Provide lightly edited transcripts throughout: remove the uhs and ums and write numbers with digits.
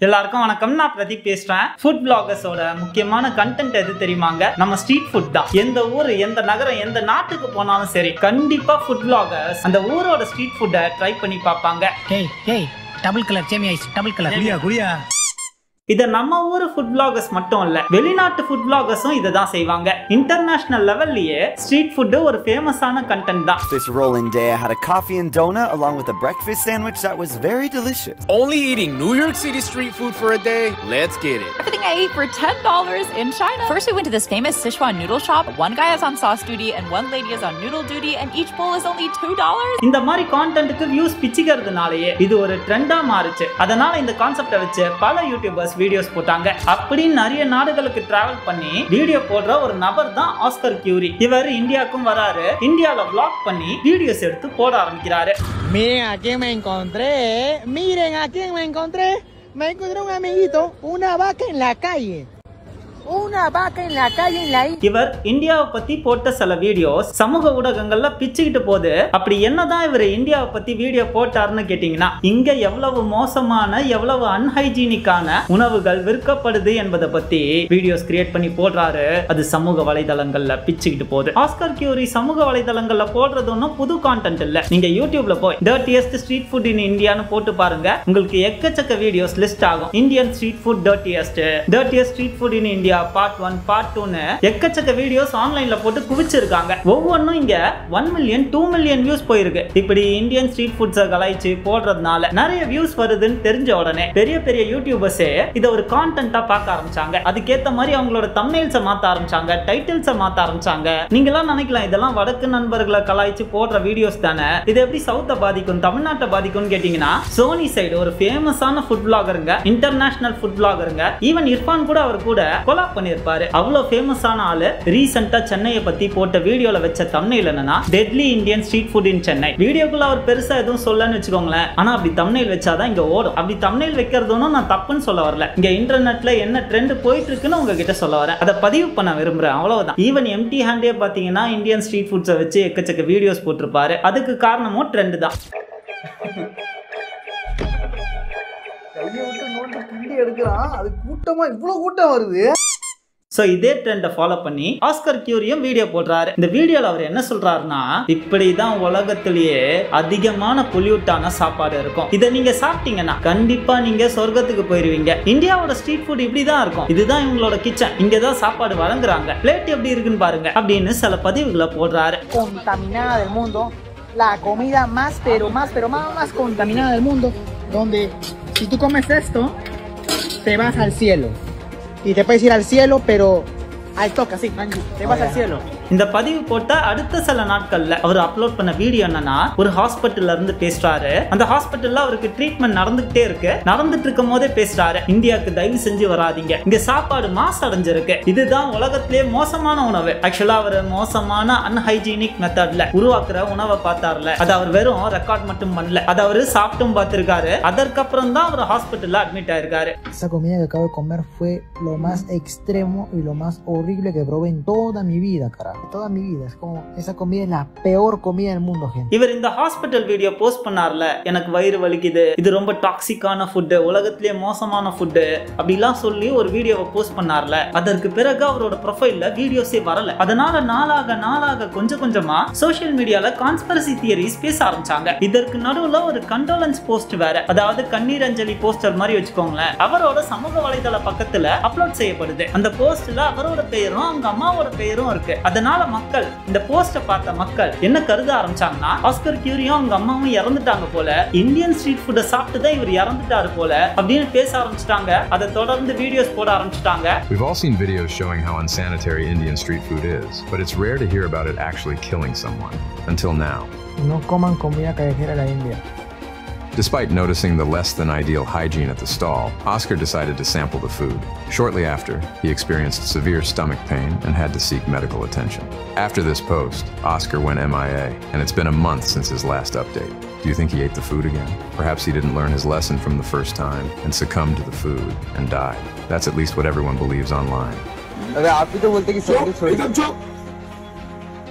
எல்லாருக்கும் வணக்கம். நான் பிரதீப் பேசுறேன். ஃபுட் vloggers-ஓட முக்கியமான கண்டென்ட் எது தெரியுமாங்க? நம்ம ஸ்ட்ரீட் ஃபுட் தான். எந்த ஊர், எந்த நகரம், எந்த நாட்டுக்கு போனாலும் சரி, கண்டிப்பா ஃபுட் vloggers அந்த ஊரோட ஸ்ட்ரீட் ஃபுட்டை ட்ரை பண்ணி பார்ப்பாங்க. ஏய் டபுள் கலர் சேமி ஐஸ் டபுள் கலர் குடியா இத நம்ம ஊர் ஃபுட் vloggers மட்டும் இல்ல, வெளிநாட்டு ஃபுட் vloggers-ம் இத தான் செய்வாங்க. இன்டர்நேஷனல் லெவல்லயே ஸ்ட்ரீட் ஃபுட் ஒரு ஃபேமஸான கண்டென்ட் தான். This rolling day I had a coffee and donut along with a breakfast sandwich that was very delicious. Only eating New York City street food for a day? Let's get it. Everything I ate for $10 in China. First we went to this famous Sichuan noodle shop. One guy is on sauce duty and one lady is on noodle duty and each bowl is only $2. இந்த மாதிரி கான்டென்ட்க்கு views பிச்சிக்கிறதுனாலயே இது ஒரு ட்ரெண்டா மாறுச்சு. அதனால இந்த கான்செப்டை வச்சு பல யூடியூபர்ஸ் வீடியோஸ் போட்டாங்க. அப்படி நிறைய நாடுகளுக்கு டிராவல் பண்ணி வீடியோ போடுற ஒரு நபர் தான் ஆஸ்கர் கியூரி. இவர் இந்தியாவுக்கும் வராரு. இந்தியால vlog பண்ணி வீடியோஸ் எடுத்து போட ஆரம்பிக்கிறாரு. Miren a quién me encontré. Miren a quién me encontré. Me encontré un amiguito, una vaca en la calle. Una vaca en la calle en la isla. இவர் இந்தியாவை பத்தி போட்ட சில வீடியோஸ் சமூக ஊடகங்கள்ல பிச்சுக்கிட்டு போகுது. அப்படி என்னதான் இவர் இந்தியாவை பத்தி வீடியோ போட்டாருன்னு கேட்டீங்கன்னா, இங்க எவ்வளவு மோசமான, எவ்வளவு அன்ஹைஜீனிக்கான உணவுகள் விற்கப்படுது என்பதை பத்தி வீடியோஸ் கிரியேட் பண்ணி போடுறாரு. அது சமூக வலைதளங்கள்ல பிச்சுக்கிட்டு போகுது. ஆஸ்கர் கியூரி சமூக வலைதளங்கள்ல போடுறது ஒன்றும் புது கான்டென்ட் இல்ல. நீங்க யூடியூப்ல போய் டர்ட்டியஸ்ட் ஸ்ட்ரீட் ஃபுட் இன் இந்தியான்னு போட்டு பாருங்க. உங்களுக்கு எக்கச்சக்க வீடியோஸ் லிஸ்ட் ஆகும். Indian street food dirtiest street food in India part 1 part 2னு எக்கச்சக்க வீடியோஸ் ஆன்லைன்ல போட்டு குவிச்சிருக்காங்க. ஒவ்வொன்றும் இங்க 1 மில்லியன் 2 மில்லியன் வியூஸ் போயிருக்கு. இப்படி இந்தியன் ஸ்ட்ரீட் ஃபுட்ஸை கலாய்ச்சி போடுறதுனால நிறைய வியூஸ் வருதுன்னு தெரிஞ்ச உடனே பெரிய பெரிய யூடியூபர்ஸே இதை ஒரு கான்டென்ட்டா பார்க்க ஆரம்பிச்சாங்க. அதுக்கேற்ற மாதிரி அவங்களோட தம்ப்நெயில்ஸை மாற்ற ஆரம்பிச்சாங்க, டைட்டில்ஸை மாற்ற ஆரம்பிச்சாங்க. நீங்களாம் நினைக்கலாம் இதெல்லாம் வடக்கு நண்பர்களை கலாய்ச்சி போடுற வீடியோஸ் தானே, இது எப்படி சவுத்தை பாதிக்கும், தமிழ்நாட்டை பாதிக்கும்னு கேட்டீங்கன்னா, சோனி சைடு ஒரு ஃபேமஸான ஃபுட் vloggerங்க, இன்டர்நேஷனல் ஃபுட் vloggerங்க, ஈவன் இர்ஃபான் கூட அவர் கூட கொலாப் பண்ணிருப்பாரு. அவ்வளவு ஃபேமஸான ஆளு ரீசெண்டா சென்னையை பத்தி போட்ட வீடியோல வச்ச தம்ப்நெயில் என்னன்னா, டெட்லி இந்தியன் ஸ்ட்ரீட் ஃபுட் இன் சென்னை. வீடியோக்குள்ள அவர் பெருசா எதுவும் சொல்லன்னு வச்சுக்கோங்களேன். ஆனா அப்படி தம்ப்நெயில் வச்சாதான் இங்க ஓடும். அப்படி தம்ப்நெயில் வைக்கிறதுன்னு நான் தப்புன்னு சொல்ல வரல. இங்க இன்டர்நெட்ல என்ன ட்ரெண்ட் போயிட்டு இருக்குன்னு உங்ககிட்ட சொல்ல வரேன். அதை பதிவு பண்ண விரும்புறேன், அவ்வளவுதான். ஈவன் எம்டி ஹேண்டே பாத்தீங்கன்னா இந்தியன் ஸ்ட்ரீட் ஃபுட்ஸை வச்சு எக்கச்சக்க வீடியோஸ் போட்டிருப்பாரு. அதுக்கு காரணமும் ட்ரெண்ட் தான். கையை விட்டு நோண்டி கிண்டி எடுக்கிறான், அது கூட்டமா இவ்வளவு கூட்டம் வருது. சோ இதே ட்ரெண்டை ஃபாலோ பண்ணி ஆஸ்கர் கியூரியும் வீடியோ போடுறாரு. இந்த வீடியோல அவர் என்ன சொல்றாருன்னா, இப்படிதான் உலகத்திலேயே அதிகமான பொல்யூட்டான சாப்பாடு இருக்கும். இதை நீங்க சாப்பிட்டீங்கன்னா கண்டிப்பா நீங்க சொர்க்கத்துக்கு போயிருவீங்க. இந்தியாவோட ஸ்ட்ரீட் ஃபுட் இப்படிதான் இருக்கும். இதுதான் இவங்களோட கிச்சன். இங்கதான் சாப்பாடு வழங்குறாங்க. பிளேட் எப்படி இருக்குன்னு பாருங்க அப்படின்னு சில பதிவுகளை போடுறாரு. Contaminada del mundo, la comida más contaminada del mundo, donde si tú comes esto te vas al cielo. Y te puedes ir al cielo, pero al toque así, te vas al cielo. இந்த பதிவு போட்ட அடுத்த சில நாட்கள்ல அவர் upload பண்ண video என்னன்னா, ஒரு ஹாஸ்பிட்டல்ல இருந்து பேசுறாரு. அந்த ஹாஸ்பிட்டல்ல அவருக்கு ட்ரீட்மெண்ட் நடந்துகிட்டே இருக்கு. நடந்துட்டு இருக்கும் போதே பேசுறாரு, இந்தியாவுக்கு தயவு செஞ்சு வராதீங்க, இங்க சாப்பாடு மாசு அடைஞ்சிருக்கு, இதுதான் உலகத்திலே மோசமான உணவு. ஆக்சுவலா அவர் மோசமான அன்ஹைஜீனிக் மெத்தட்ல உருவாக்குற உணவை பார்த்தாருல, அது அவர் வெறும் ரெக்கார்ட் மட்டும் பண்ணல, அது அவரு சாப்பிட்டும் பார்த்திருக்காரு. அதற்கப்புறம் தான் அவர் ஹாஸ்பிட்டல்ல அட்மிட் ஆயிருக்காரு. Esa comida que acabo de comer fue lo más extremo y lo más horrible que probé en toda mi vida, carajo. Toda mi vida, es como esa comida es la peor comida del mundo, gente. இவர் இந்த hospital video post பண்ணார்ல, எனக்கு வயிறு வலிக்குது, இது ரொம்ப டாக்ஸிக்கான food, உலகத்திலே மோசமான food அப்படிலாம் சொல்லி ஒரு வீடியோவை போஸ்ட் பண்ணார்ல, அதற்கு பிறகு அவரோட ப்ரொஃபைல்ல வீடியோஸே வரல. அதனால நாளாக கொஞ்சம் கொஞ்சமா சோஷியல் மீடியால கான்ஸ்பிரசி தியரிஸ் பேச ஆரம்பிச்சாங்க. இதற்கு நடுவுல ஒரு கண்டோலன்ஸ் போஸ்ட் வேற, அதாவது கண்ணீர் அஞ்சலி போஸ்டர் மாதிரி வச்சுக்கோங்களேன், அவரோட சமூக வலைதள பக்கத்துல அப்லோட் செய்யப்படுது. அந்த போஸ்ட்ல அவரோட பெயரும் அவங்க அம்மாவோட பெயரும் இருக்கு. அதனால மக்கள், இந்த போஸ்ட பார்த்த மக்கள் என்ன கருத ஆரம்பிச்சாங்கன்னா, ஆஸ்கர் கியூரியும் அவங்க அம்மாவும் இறந்துட்டாங்க போல, இந்தியன் ஸ்ட்ரீட் ஃபுட்டை சாப்பிட்டு தான் இவர் இறந்துட்டாரு போல அப்படின்னு பேச ஆரம்பிச்சிட்டாங்க. அதை தொடர்ந்து வீடியோஸ் போட ஆரம்பிச்சிட்டாங்க. We've all seen videos showing how unsanitary Indian street food is, but it's rare to hear about it actually killing someone. Until now. No coman comida callejera de la India. Despite noticing the less than ideal hygiene at the stall, Oscar decided to sample the food. Shortly after, he experienced severe stomach pain and had to seek medical attention. After this post, Oscar went MIA, and it's been a month since his last update. Do you think he ate the food again? Perhaps he didn't learn his lesson from the first time and succumbed to the food and died. That's at least what everyone believes online. अरे आप ही तो बोलते कि सब छोड़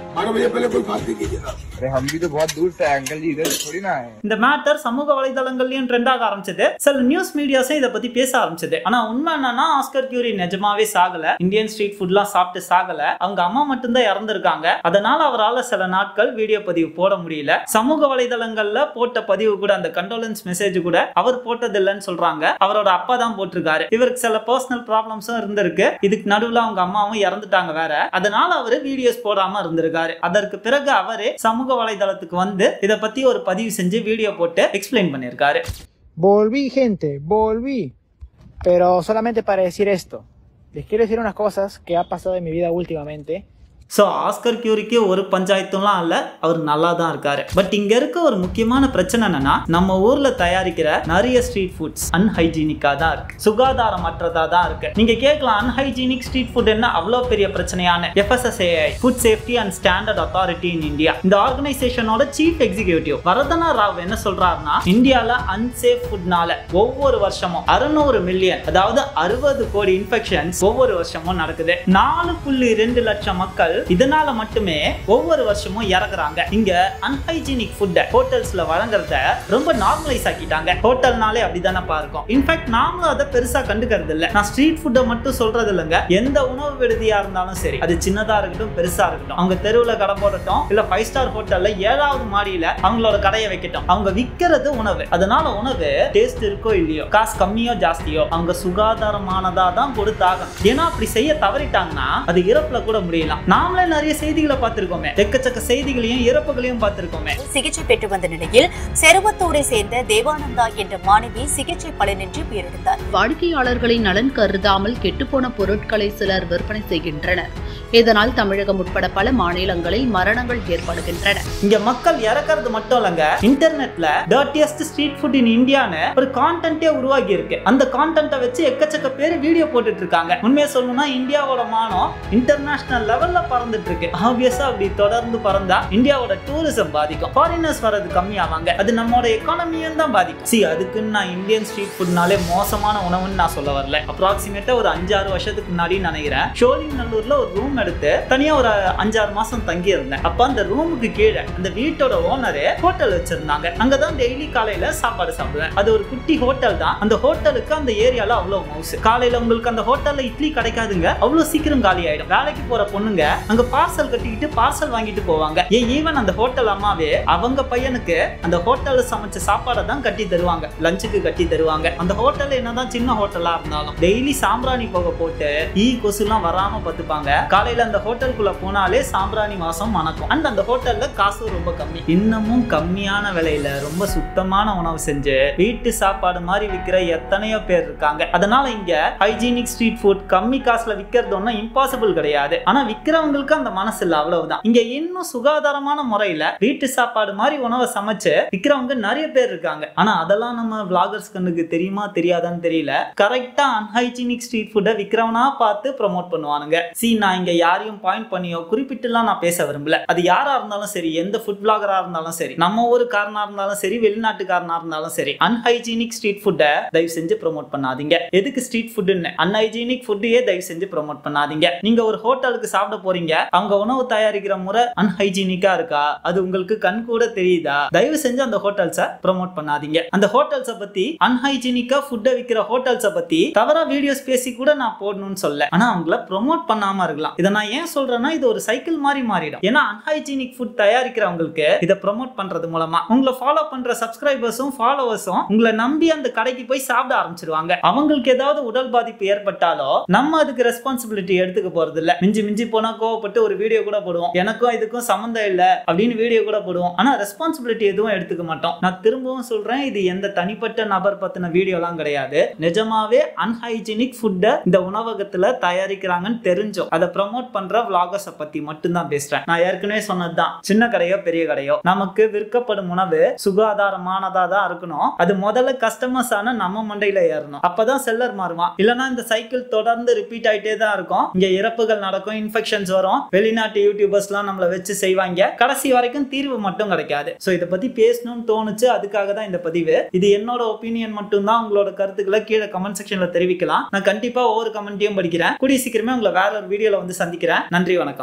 अरे हम भी तो बहुत दूर से अंकल जी इधर थोड़ी ना है இந்த மேட்டர் சமூக வலைதளங்கள்லயும் ட்ரெண்ட் ஆக ஆரம்பிச்சது. சில நியூஸ் மீடியாஸும் இதை பத்தி பேச ஆரம்பிச்சது. ஆனா உண்மை என்னன்னா ஆஸ்கர் கியூரி நிஜமாவே சாகல. இந்தியன் ஸ்ட்ரீட் ஃபுட்லாம் சாப்பிட்டு சாகல. அவங்க அம்மா மட்டும்தான் இறந்திருக்காங்க. அதனால அவரால் சில நாட்கள் வீடியோ பதிவு போட முடியல. சமூக வலைதளங்கள்ல போட்ட பதிவு கூட அந்த கண்டோலன்ஸ் மெசேஜ் கூட அவர் போட்டது இல்லைன்னு சொல்றாங்க. அவரோட அப்பா தான் போட்டிருக்காரு. இவருக்கு சில பர்சனல் ப்ராப்ளம்ஸும் இருந்திருக்கு. இதுக்கு நடுவுல அவங்க அம்மாவும் இறந்துட்டாங்க வேற. அதனால அவரு வீடியோஸ் போடாம இருந்திருக்காரு. அதற்கு பிறகு அவரே சமூக வலைதளத்துக்கு வந்து இத பத்தி ஒரு பதிவு செஞ்சு வீடியோ போட்டு எக்ஸ்பிளைன் பண்ணிருக்காரு. Volví, gente, volví. Pero solamente para decir esto. Les quiero decir unas cosas que ha pasado en mi vida últimamente. So Oscar கியூரிக்கு ஒரு பஞ்சாயத்துலாம் இல்லை, அவர் நல்லா தான் இருக்காரு. பட் இங்க இருக்க ஒரு முக்கியமான பிரச்சனை என்னன்னா நம்ம ஊர்ல தயாரிக்கிற நிறைய ஸ்ட்ரீட் ஃபுட்ஸ் அன்ஹைஜீனிக்கா தான் இருக்கு, சுகாதாரமற்றதா தான் இருக்கு. நீங்க கேட்கலாம் அன்ஹைஜீனிக் ஸ்ட்ரீட் ஃபுட் என்ன அவ்வளோ பெரிய பிரச்சனையான? FSSAI food safety and standard authority in India இந்த ஆர்கனைசேஷனோட சீஃப் எக்ஸிகியூட்டிவ் வரதனா ராவ் என்ன சொல்றாருன்னா இந்தியால அன்சேஃப் ஃபுட்னால ஒவ்வொரு வருஷமும் 600 மில்லியன் அதாவது 60 கோடி இன்ஃபெக்ஷன்ஸ் ஒவ்வொரு வருஷமும் நடக்குது. 4.2 லட்சம் மக்கள் இதனால மட்டுமே ஒவ்வொரு வருஷமும் இறக்குறாங்க. இங்க அன்ஹைஜீனிக் ஃபுட் ஹோட்டல்ஸ்ல வழங்குறத ரொம்ப நார்மலைஸ் ஆக்கிட்டாங்க. ஹோட்டல்னாலே அப்படிதானே பார்க்கும். இன்ஃபேக்ட் நாமளும் அதை பெருசா கண்டுக்கிறது இல்ல. நான் ஸ்ட்ரீட் ஃபுட்டை மட்டும் சொல்றது இல்லைங்க. எந்த உணவு விடுதியா இருந்தாலும் சரி, அது சின்னதா இருக்கட்டும் பெருசா இருக்கட்டும், அவங்க தெருவுல கடை போடட்டும் இல்ல 5 ஸ்டார் ஹோட்டல்ல 7வது மாடியில அவங்களோட கடையை வைக்கட்டும், அவங்க விற்கிறது உணவு. அதனால உணவு டேஸ்ட் இருக்கோ இல்லையோ, காசு கம்மியோ ஜாஸ்தியோ, அவங்க சுகாதாரமானதா தான் கொடுத்தாங்க. ஏன்னா அப்படி செய்ய தவறிட்டாங்கன்னா அது இறப்புல கூட முடியலாம். நாமளே நிறைய செய்திகளை பார்த்திருக்கோமே, எக்கச்சக்க செய்திகளையும் இறப்புகளையும் பார்த்திருக்கோமே. சிகிச்சை பெற்று வந்த நிலையில் செருவத்தூரை சேர்ந்த தேவானந்தா என்ற மாணவி சிகிச்சை பலனின்றி உயிரிழந்தார். வாடிக்கையாளர்களின் நலன் கருதாமல் கெட்டுப்போன பொருட்களை சிலர் விற்பனை செய்கின்றனர். இதனால் தமிழகம் உட்பட பல மாநிலங்களில் மரணங்கள் ஏற்படுகின்றன. இங்க மக்கள் இறக்கிறது மட்டும் இல்லங்க, இன்டர்நெட்ல டர்ட்டியஸ்ட் ஸ்ட்ரீட் ஃபுட் இன் இந்தியான்னு ஒரு கான்டென்ட்டே உருவாகி இருக்கு. அந்த கான்டென்ட்டை வச்சு எக்கச்சக்க பேர் வீடியோ போட்டுட்டு இருக்காங்க. உண்மையை சொல்லணும்னா இந்தியாவோட மானம் இன்டர்நேஷனல் லெவல்ல பறந்துட்டு இருக்கு. ஆப்வியஸா அப்படி தொடர்ந்து பறந்தா இந்தியாவோட டூரிசம் பாதிக்கும், ஃபாரினர்ஸ் வரது கம்மியாவாங்க, அது நம்மளோட எக்கானமியும் தான் பாதிக்கும். அதுக்குன்னு நான் இந்தியன் ஸ்ட்ரீட் ஃபுட்னாலே மோசமான உணவுன்னு நான் சொல்ல வரல. அப்ராக்சிமேட்டா ஒரு 5-6 வருஷத்துக்கு முன்னாடி நினைக்கிறேன், ஷோலிங்கநல்லூர்ல ஒரு ரூம் எடுத்து தனியா ஒரு 5-6 மாசம் தங்கி இருந்தேன். அப்ப அந்த ரூமுக்கு கீழே அந்த வீட்டோட ஓனரே ஹோட்டல் வச்சிருந்தாங்க. அங்கதான் டெய்லி காலையில சாப்பாடு சாப்பிடுவேன். அது ஒரு குட்டி ஹோட்டல் தான். அந்த ஹோட்டலுக்கு அந்த ஏரியால அவ்வளவு மவுஸ். காலையில உங்களுக்கு அந்த ஹோட்டல்ல இட்லி கிடைக்காதுங்க, அவ்வளவு சீக்கிரம் காலி ஆயிடும். வேலைக்கு போற பொண்ணுங்க அங்க பார்சல் கட்டிக்கிட்டு பார்சல் வாங்கிட்டு போவாங்க. ஈவன் அந்த ஹோட்டல் அம்மாவே அவங்க பையனுக்கு அந்த ஹோட்டல்ல சமைச்ச சாப்பாடை தான் கட்டி தருவாங்க, லஞ்சுக்கு கட்டி தருவாங்க. அந்த ஹோட்டல் என்னதான் சின்ன ஹோட்டலா இருந்தாலும் டெய்லி சாம்பிராணி புகை போட்டு கொசுலாம் வராம பார்த்துப்பாங்க. காலையில அந்த ஹோட்டலுக்குள்ள போனாலே சாம்பிராணி வாசம் மணக்கும். அண்ட் அந்த ஹோட்டல்ல காசு ரொம்ப கம்மி. இன்னமும் கம்மியான விலையில ரொம்ப சுத்தமான உணவு செஞ்சு வீட்டு சாப்பாடு மாதிரி விற்கிற எத்தனையோ பேர் இருக்காங்க. அதனால இங்க ஹைஜீனிக் ஸ்ட்ரீட் ஃபுட் கம்மி காசுல விற்கிறது ஒன்றும் இம்பாசிபிள் கிடையாது. ஆனா விற்கிறவங்களுக்கு அந்த மனசு இல்ல, அவ்வளவுதான். இங்க இன்னும் சுகாதாரமான முறையில வீட்டு சாப்பாடு மாதிரி உணவை சமைச்சு விற்கிறவங்க நிறைய பேர் இருக்காங்க. ஆனா அதெல்லாம் நம்ம விளாகர்ஸ் கண்ணுக்கு தெரியுமா தெரியாதான்னு தெரியல. கரெக்டா அன்ஹைஜீனிக் ஸ்ட்ரீட் ஃபுட்டை விற்கிறவனா பார்த்து ப்ரமோட் பண்ணுவானுங்க. நான் இங்க யாரையும் பாயிண்ட் பண்ணியோ குறிப்பிட்டுலாம் நான் பேச விரும்பல. அது யாரா இருந்தாலும் சரி, எந்த ஃபுட் விளாகரா இருந்தாலும் சரி, நம்ம ஊருக்காரனா இருந்தாலும் சரி, வெளிநாட்டுக்காரனா இருந்தாலும் சரி, அன்ஹைஜீனிக் ஸ்ட்ரீட் ஃபுட்டை தயவு செஞ்சு ப்ரமோட் பண்ணாதீங்க. எதுக்கு ஸ்ட்ரீட் ஃபுட்னு அன்ஹைஜீனிக் ஃபுட்டையே தயவு செஞ்சு ப்ரமோட் பண்ணாதீங்க. நீங்க ஒரு ஹோட்டலுக்கு சாப்பிட போறீங்க, அவங்க உணவு தயாரிக்கிற முறை அன்ஹைஜீனிக்கா இருக்கா, அது உங்களுக்கு கண் கூட தெரியுதா? தயவு செஞ்சு அந்த ஹோட்டல்ஸை ப்ரமோட் பண்ணாதீங்க. அந்த ஹோட்டல்ஸை பத்தி, அன்ஹைஜீனிக்கா ஃபுட்டை விற்கிற ஹோட்டல்ஸை பத்தி தவறா வீடியோஸ் பேசி கூட நான் போடணும்னு சொல்ல, ஆனா அவங்கள ப்ரமோட் பண்ணாம இருக்கலாம். இதை நான் ஏன் சொல்றேன்னா இது ஒரு சைக்கிள் மாதிரி மாறிடும். ஏன்னா அன்ஹைஜீனிக் ஃபுட் தயாரிக்கிறவங்களுக்கு இதை ப்ரமோட் பண்றது மூலமா உங்களை ஃபாலோ பண்ற சப்ஸ்கிரைபர்ஸும் ஃபாலோவர்ஸும் உங்களை நம்பி அந்த கடைக்கு போய் சாப்பிட ஆரம்பிச்சிருவாங்க. அவங்களுக்கு ஏதாவது உடல் பாதிப்பு ஏற்பட்டாலோ நம்ம அதுக்கு ரெஸ்பான்சிபிலிட்டி எடுத்துக்க போறது இல்ல. மிஞ்சி மிஞ்சி போனா கோவப்பட்டு ஒரு வீடியோ கூட போடுவோம், எனக்கும் இதுக்கும் சம்பந்தம் இல்ல அப்படின்னு வீடியோ கூட போடுவோம். ஆனா ரெஸ்பான்சிபிலிட்டி எதுவும் எடுத்துக்க மாட்டோம். நான் திரும்பவும் சொல்றேன், இது எந்த தனிப்பட்ட நபர் பத்தின வீடியோலாம் கிடையாது. நிஜமாவே அன்ஹைஜீனிக் ஃபுட்டை இந்த உணவகத்துல தயாரிக்கிறாங்கன்னு தெரிஞ்சோம் அதை ப்ரமோட் பண்ற விளாகர்ஸை பத்தி மட்டும்தான் பேசுறேன். நான் ஏற்கனவே சொன்னதுதான், சின்ன கடையோ பெரிய கடையோ நமக்கு விற்கப்படும் உணவு சுகாதாரமானதா தான் இருக்கணும். அது முதல்ல கஸ்டமர்ஸ் ஆன நம்ம மண்டையில ஏறணும், அப்பதான் செல்லர் மாறுவான். இல்லனா இந்த சைக்கிள் தொடர்ந்து ரிப்பீட் ஆயிட்டே தான் இருக்கும். இங்க இறப்புகள் நடக்கும், இன்ஃபெக்ஷன்ஸ் வரும், வெளிநாட்டு யூடியூபர்ஸ்லாம் நம்மள வச்சு செய்வாங்க, கடைசி வரைக்கும் தீர்வு மட்டும் கிடைக்காது. சோ இதை பத்தி பேசணும்னு தோணுச்சு, அதுக்காக தான் இந்த பதிவு. இது என்னோட ஒப்பீனியன் மட்டும்தான். உங்களோட கருத்துக்களை கீழே கமெண்ட் செக்ஷன்ல தெரிவிக்கலாம். நான் கண்டிப்பா ஒவ்வொரு கமெண்ட்டையும் படிக்கிறேன். கூடிய சீக்கிரமே உங்களை வேற ஒரு வீடியோல வந்து சந்திக்கிறேன். நன்றி, வணக்கம்.